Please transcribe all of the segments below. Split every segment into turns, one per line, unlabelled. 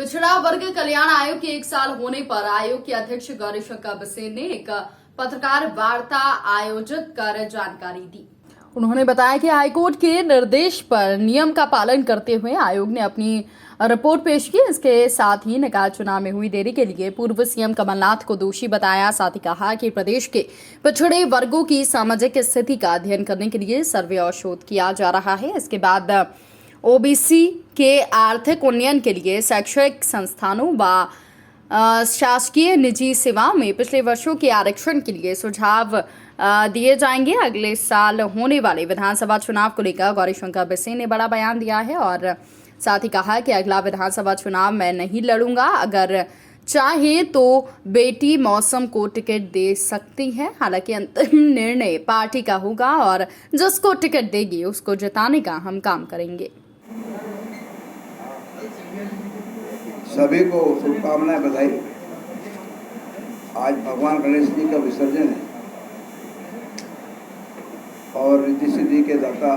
पिछड़ा वर्ग कल्याण आयोग के 1 साल होने पर आयोग के अध्यक्ष गौरीशंकर बिसेन ने एक पत्रकार वार्ता आयोजित कर जानकारी दी। उन्होंने बताया कि हाईकोर्ट के निर्देश पर नियम का पालन करते हुए आयोग ने अपनी रिपोर्ट पेश की। इसके साथ ही निकाय चुनाव में हुई देरी के लिए पूर्व सीएम कमलनाथ को दोषी बताया। साथ ही कहा कि प्रदेश के पिछड़े वर्गों की सामाजिक स्थिति का अध्ययन करने के लिए सर्वे और शोध किया जा रहा है। इसके बाद ओबीसी के आर्थिक उन्नयन के लिए शैक्षणिक संस्थानों व शासकीय निजी सेवाओं में पिछले वर्षों के आरक्षण के लिए सुझाव दिए जाएंगे। अगले साल होने वाले विधानसभा चुनाव को लेकर गौरीशंकर बिसेन ने बड़ा बयान दिया है और साथ ही कहा कि अगला विधानसभा चुनाव मैं नहीं लड़ूंगा। अगर चाहे तो बेटी मौसम को टिकट दे सकती है। हालांकि अंतिम निर्णय पार्टी का होगा और जिसको टिकट देगी उसको जिताने का हम काम करेंगे।
सभी को शुभकामनाएं, बधाई। आज भगवान गणेश जी का विसर्जन है और रिद्धि सिद्धि के दाता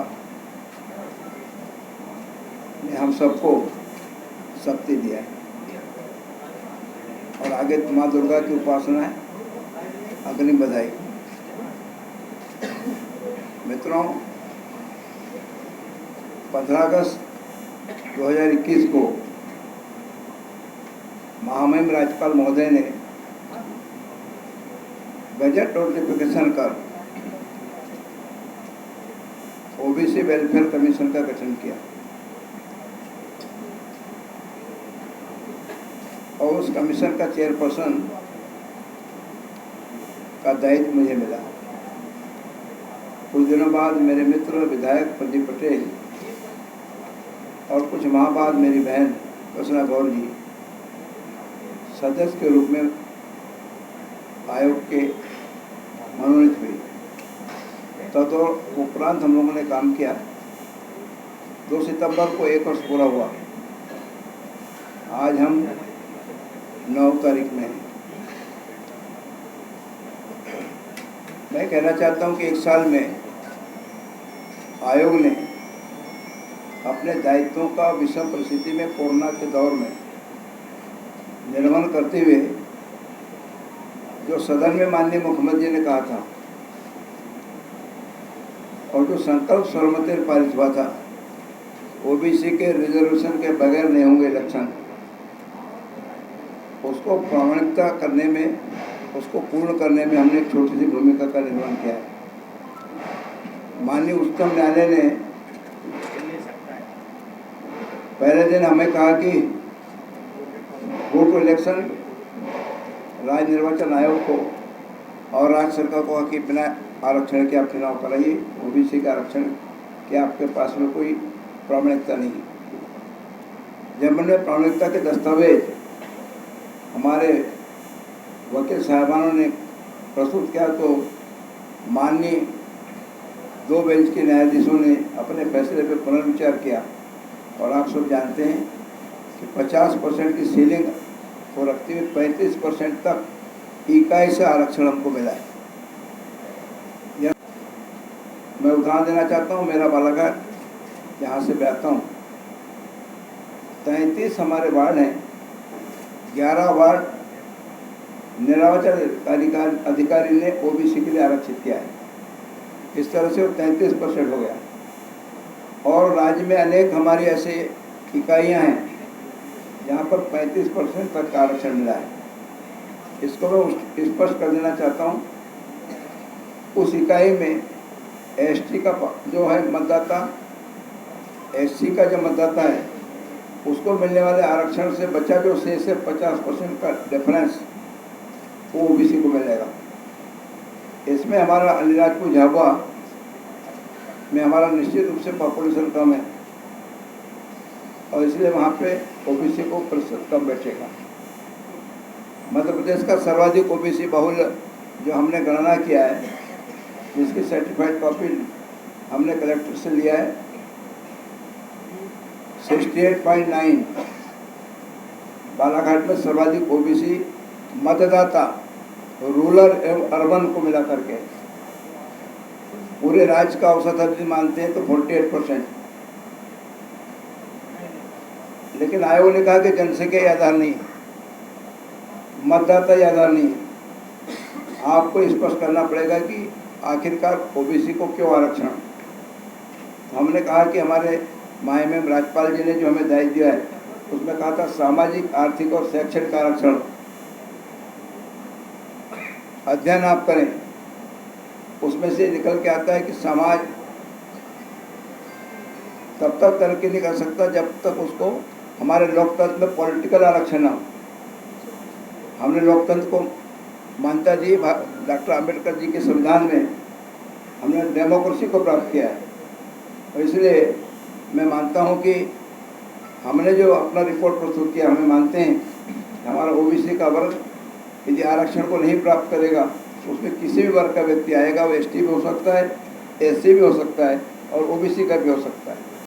ने हम सबको शक्ति दिया है और आगे माँ दुर्गा की उपासना है। अग्रिम बधाई। मित्रों, 15 अगस्त 2021 को महामहिम राज्यपाल महोदय ने गजट नोटिफिकेशन कर ओबीसी वेलफेयर कमीशन का गठन किया और उस कमीशन का चेयरपर्सन का दायित्व मुझे मिला। कुछ दिनों बाद मेरे मित्र विधायक प्रदीप पटेल और कुछ माह बाद मेरी बहन कृष्णा गौर जी सदस्य के रूप में आयोग के मनोनीत हुई। तदुपरांत हम लोगों ने काम किया। 2 सितंबर को 1 वर्ष पूरा हुआ। आज हम 9 तारीख में हैं। मैं कहना चाहता हूं कि 1 साल में आयोग ने अपने दायित्वों का विषम परिस्थिति में कोरोना के दौर में निर्वहन करते हुए जो सदन में माननीय मुख्यमंत्री जी ने कहा था और जो संकल्प सर्वमत पारित हुआ था, ओबीसी के रिजर्वेशन के बगैर नहीं होंगे इलेक्शन, उसको प्रामाणिकता करने में, उसको पूर्ण करने में हमने एक छोटी सी भूमिका का निर्वहन किया है। माननीय उच्चतम न्यायालय ने पहले दिन हमें कहा कि वोट इलेक्शन राज्य निर्वाचन आयोग को और राज्य सरकार को कि बिना आरक्षण के आप चुनाव कराइए। ओबीसी का आरक्षण के आपके पास में कोई प्रामाणिकता नहीं है। जब हमने प्रामाणिकता के दस्तावेज हमारे वकील साहबानों ने प्रस्तुत किया तो माननीय 2 बेंच के न्यायाधीशों ने अपने फैसले पर पुनर्विचार किया और आप सब जानते हैं कि 50% की सीलिंग को रखते हुए 35% तक इकाई से आरक्षण हमको मिला है। मैं उदाहरण देना चाहता हूँ। मेरा बालाघाट यहाँ से बैठता हूँ, 33 हमारे वार्ड हैं, 11 वार्ड निर्वाचन अधिकारी ने ओबीसी के लिए आरक्षित किया है। इस तरह से वो 33% हो गया और राज्य में अनेक हमारी ऐसे इकाइयाँ हैं जहाँ पर 35% तक आरक्षण मिला है। इसको मैं स्पष्ट कर देना चाहता हूँ। उस इकाई में एसटी का जो है मतदाता, एससी का जो मतदाता है, उसको मिलने वाले आरक्षण से बचा जो से 50% का डिफरेंस वो ओबीसी को मिलेगा। इसमें हमारा अलीराजपुर झाबुआ में हमारा निश्चित रूप से पॉपुलेशन कम है और इसलिए वहाँ पे ओबीसी को प्रतिशत कम बैठेगा। मध्य प्रदेश का सर्वाधिक ओबीसी बहुल जो हमने गणना किया है, जिसकी सर्टिफाइड कॉपी हमने कलेक्टर से लिया है, 68.9 बालाघाट में सर्वाधिक ओबीसी मतदाता रूरल एवं अर्बन को मिला करके। पूरे राज्य का औसत यदि मानते हैं तो 48%। लेकिन आयोग ने कहा कि जनसंख्या ही आधार नहीं है, मतदाता ही आधार नहीं है। आपको स्पष्ट करना पड़ेगा कि आखिरकार ओबीसी को क्यों आरक्षण। तो हमने कहा कि हमारे माननीय राज्यपाल जी ने जो हमें दायित्व दिया है उसमें कहा था सामाजिक, आर्थिक और शैक्षणिक आरक्षण अध्ययन आप करें, उसमें से निकल के आता है कि समाज तब तक तरक्की नहीं कर सकता जब तक उसको हमारे लोकतंत्र में पॉलिटिकल आरक्षण ना हो। हमने लोकतंत्र को मान्यता दी, डॉक्टर आम्बेडकर जी के संविधान में हमने डेमोक्रेसी को प्राप्त किया है। और इसलिए मैं मानता हूं कि हमने जो अपना रिपोर्ट प्रस्तुत किया, हमें मानते हैं कि हमारा ओबीसी का वर्ग यदि आरक्षण को नहीं प्राप्त करेगा तो उसमें किसी भी वर्ग का व्यक्ति आएगा, वो एसटी भी हो सकता है, एससी भी हो सकता है और ओबीसी का भी हो सकता है।